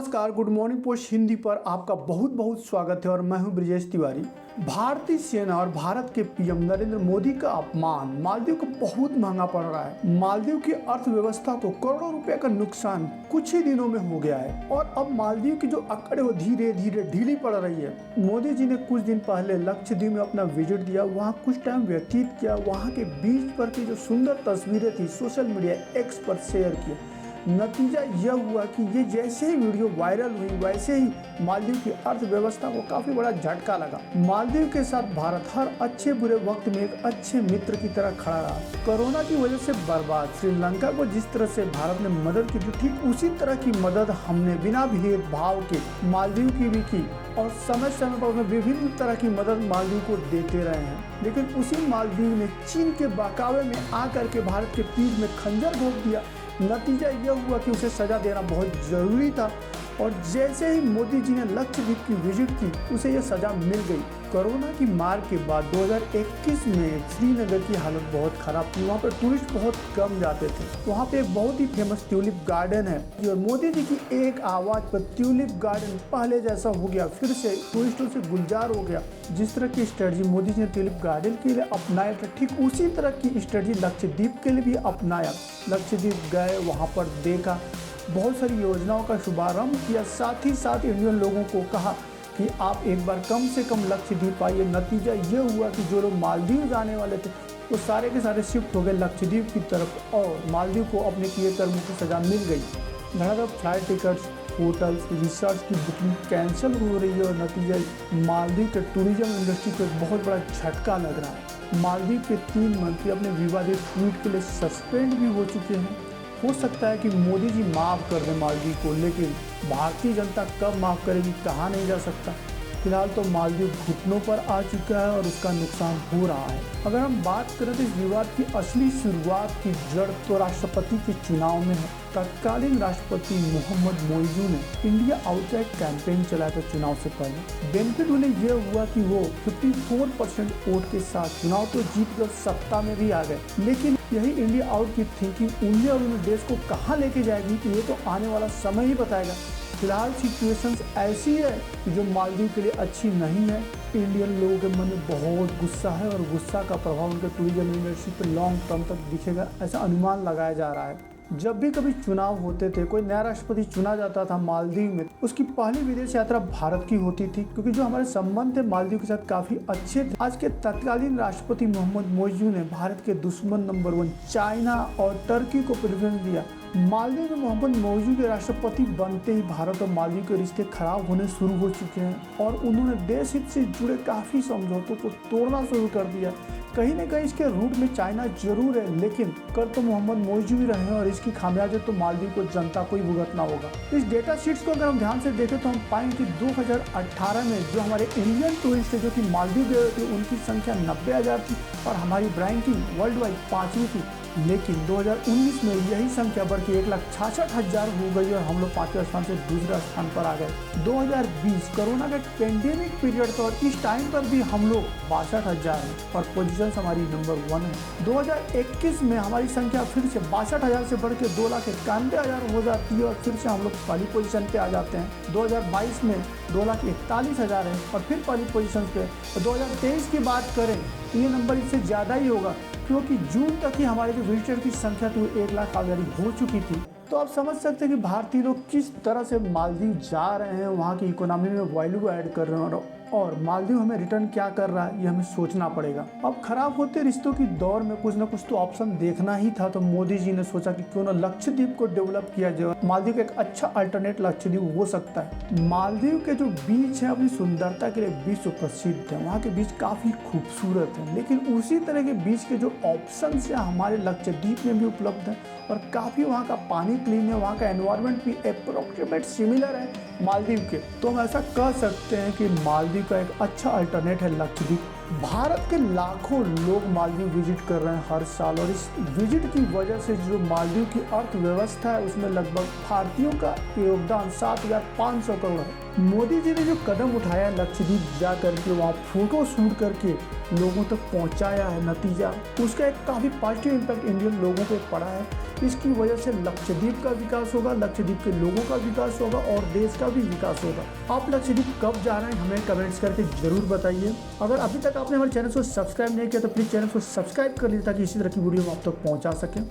नमस्कार, good morning post Hindi पर आपका बहुत बहुत स्वागत है और मैं हूं ब्रिजेश तिवारी। भारतीय सेना और भारत के पीएम नरेंद्र मोदी का अपमान मालदीव को बहुत महंगा पड़ रहा है। मालदीव की अर्थव्यवस्था को करोड़ों रुपए का नुकसान कुछ ही दिनों में हो गया है और अब मालदीव की जो अकड़ वो धीरे धीरे ढीली पड़ रही है। मोदी जी ने कुछ दिन पहले लक्षद्वीप में अपना विजिट दिया, वहाँ कुछ टाइम व्यतीत किया, वहाँ के बीच पर की जो सुंदर तस्वीरें थी सोशल मीडिया एक्स पर शेयर किए। नतीजा यह हुआ कि ये जैसे ही वीडियो वायरल हुई वैसे ही मालदीव की अर्थव्यवस्था को काफी बड़ा झटका लगा। मालदीव के साथ भारत हर अच्छे बुरे वक्त में एक अच्छे मित्र की तरह खड़ा रहा। कोरोना की वजह से बर्बाद श्रीलंका को जिस तरह से भारत ने मदद की थी, ठीक उसी तरह की मदद हमने बिना भेदभाव के मालदीव की भी की और समय समय पर विभिन्न तरह की मदद मालदीव को देते रहे हैं। लेकिन उसी मालदीव ने चीन के बहकावे में आकर के भारत के पीठ में खंजर घोंप दिया। नतीजा यह हुआ कि उसे सजा देना बहुत जरूरी था और जैसे ही मोदी जी ने लक्षद्वीप की विजिट की उसे यह सजा मिल गई। कोरोना की मार के बाद 2021 में श्रीनगर की हालत बहुत खराब थी। वहाँ पर टूरिस्ट बहुत कम जाते थे। वहाँ पे एक बहुत ही फेमस ट्यूलिप गार्डन है और मोदी जी की एक आवाज पर ट्यूलिप गार्डन पहले जैसा हो गया, फिर से टूरिस्टों से गुलजार हो गया। जिस तरह की स्ट्रेटजी मोदी जी ने ट्यूलिप गार्डन के लिए अपनाया था, ठीक उसी तरह की स्ट्रेटजी लक्षद्वीप के लिए भी अपनाया। लक्षद्वीप गए, वहाँ पर देखा, बहुत सारी योजनाओं का शुभारंभ किया, साथ ही साथ इंडियन लोगों को कहा कि आप एक बार कम से कम लक्षद्वीप आइए। नतीजा यह हुआ कि जो लोग मालदीव जाने वाले थे वो सारे के सारे शिफ्ट हो गए लक्षद्वीप की तरफ और मालदीव को अपने किए कर्मों की सजा मिल गई। धड़ाधड़ फ्लाइट टिकट्स, होटल्स, रिसोर्ट्स की बुकिंग कैंसिल हो रही है और नतीजा मालदीव के टूरिज्म इंडस्ट्री को एक बहुत बड़ा झटका लग रहा है। मालदीव के 3 मंत्री अपने विवादित ट्वीट के लिए सस्पेंड भी हो चुके हैं। हो सकता है कि मोदी जी माफ़ कर दें मालदीव को, लेकिन भारतीय जनता कब माफ़ करेगी कहा नहीं जा सकता। फिलहाल तो मालदीव घुटनों पर आ चुका है और उसका नुकसान हो रहा है। अगर हम बात करें तो इस विवाद की असली शुरुआत की जड़ तो राष्ट्रपति के चुनाव में है। तत्कालीन राष्ट्रपति मोहम्मद मोइजू ने इंडिया आउटसाइड कैंपेन चलाया था चुनाव से पहले। बेनिफिट उन्हें यह हुआ कि वो 54% वोट के साथ चुनाव तो जीत कर सत्ता में भी आ गए, लेकिन यही इंडिया आउट की थिंकिंग उन्हें और उन्हें देश को कहाँ लेके जाएगी कि ये तो आने वाला समय ही बताएगा। फिलहाल सिचुएशंस ऐसी है कि जो मालदीव के लिए अच्छी नहीं है। इंडियन लोगों के मन में बहुत गुस्सा है और गुस्सा का प्रभाव उनके टूरिज्म इंडस्ट्री पर लॉन्ग टर्म तक दिखेगा, ऐसा अनुमान लगाया जा रहा है। जब भी कभी चुनाव होते थे, कोई नया राष्ट्रपति चुना जाता था मालदीव में, उसकी पहली विदेश यात्रा भारत की होती थी, क्योंकि जो हमारे संबंध थे मालदीव के साथ काफी अच्छे थे। आज के तत्कालीन राष्ट्रपति मोहम्मद मोइजू ने भारत के दुश्मन नंबर 1 चाइना और टर्की को प्रेफरेंस दिया। मालदीव में मोहम्मद मोइजू के राष्ट्रपति बनते ही भारत और मालदीव के रिश्ते खराब होने शुरू हो चुके हैं और उन्होंने देश हित से जुड़े काफी समझौतों को तोड़ना शुरू कर दिया। कहीं न कहीं इसके रूट में चाइना जरूर है, लेकिन कर तो मोहम्मद मोइजू ही रहे हैं और इसकी खामियाजा तो मालदीव को जनता को ही भुगतना होगा। इस डेटा शीट्स को अगर हम ध्यान से देखें तो हम पाएंगे कि 2018 में जो हमारे इंडियन टूरिस्ट थे जो कि मालदीव गए थे उनकी संख्या 90,000 थी और हमारी रैंकिंग वर्ल्ड वाइड 5वीं थी। लेकिन 2019 में यही संख्या बढ़ के 1,66,000 हो गई और हम लोग 5वें स्थान से दूसरा स्थान पर आ गए। 2020 कोरोना का पेंडेमिक पीरियड था और इस टाइम पर भी हम लोग 62,000 हैं और पोजीशन हमारी नंबर 1 है। 2021 में हमारी संख्या फिर से 62,000 से बढ़ के 2,91,000 हो जाती है और फिर से हम लोग पहली पोजीशन पे आ जाते हैं। 2022 में 2,41,000 है और फिर पहली पोजीशन पे। 2023 की बात करें तो ये नंबर इससे ज़्यादा ही होगा, क्योंकि जून तक ही हमारे जो विजिटर की संख्या थी वो 1 लाख ऑलरेडी हो चुकी थी। तो आप समझ सकते हैं कि भारतीय लोग किस तरह से मालदीव जा रहे हैं, वहाँ की इकोनॉमी में वैल्यू ऐड कर रहे हैं और मालदीव हमें रिटर्न क्या कर रहा है ये हमें सोचना पड़ेगा। अब खराब होते रिश्तों की दौर में कुछ ना कुछ तो ऑप्शन देखना ही था, तो मोदी जी ने सोचा कि क्यों ना लक्षद्वीप को डेवलप किया जाए। मालदीव का एक अच्छा अल्टरनेट लक्षद्वीप हो सकता है। मालदीव के जो बीच है अपनी सुंदरता के लिए विश्व प्रसिद्ध है, वहाँ के बीच काफी खूबसूरत है, लेकिन उसी तरह के बीच के जो ऑप्शन है हमारे लक्षद्वीप में भी उपलब्ध है और काफी वहाँ का पानी क्लीन है, वहाँ का एनवायरनमेंट भी अप्रोक्सीमेट सिमिलर है मालदीव के। तो हम ऐसा कह सकते हैं कि मालदीव का एक अच्छा अल्टरनेट है लक्षद्वीप। भारत के लाखों लोग मालदीव विजिट कर रहे हैं हर साल और इस विजिट की वजह से जो मालदीव की अर्थव्यवस्था है उसमें लगभग भारतीयों का योगदान 7,500 करोड़ है। मोदी जी ने जो कदम उठाया लक्षद्वीप जा करके वहाँ फोटो शूट करके लोगों तक पहुँचाया है, नतीजा उसका एक काफ़ी पॉजिटिव इम्पैक्ट इंडियन लोगों पे पड़ा है। इसकी वजह से लक्षद्वीप का विकास होगा, लक्षद्वीप के लोगों का विकास होगा और देश का भी विकास होगा। आप लक्षद्वीप कब जा रहे हैं हमें कमेंट्स करके जरूर बताइए। अगर अभी तक आपने हमारे चैनल को सब्सक्राइब नहीं किया तो प्लीज़ चैनल को सब्सक्राइब कर लीजिए ताकि इसी तरह की वीडियो हम आप तक पहुँचा सकें।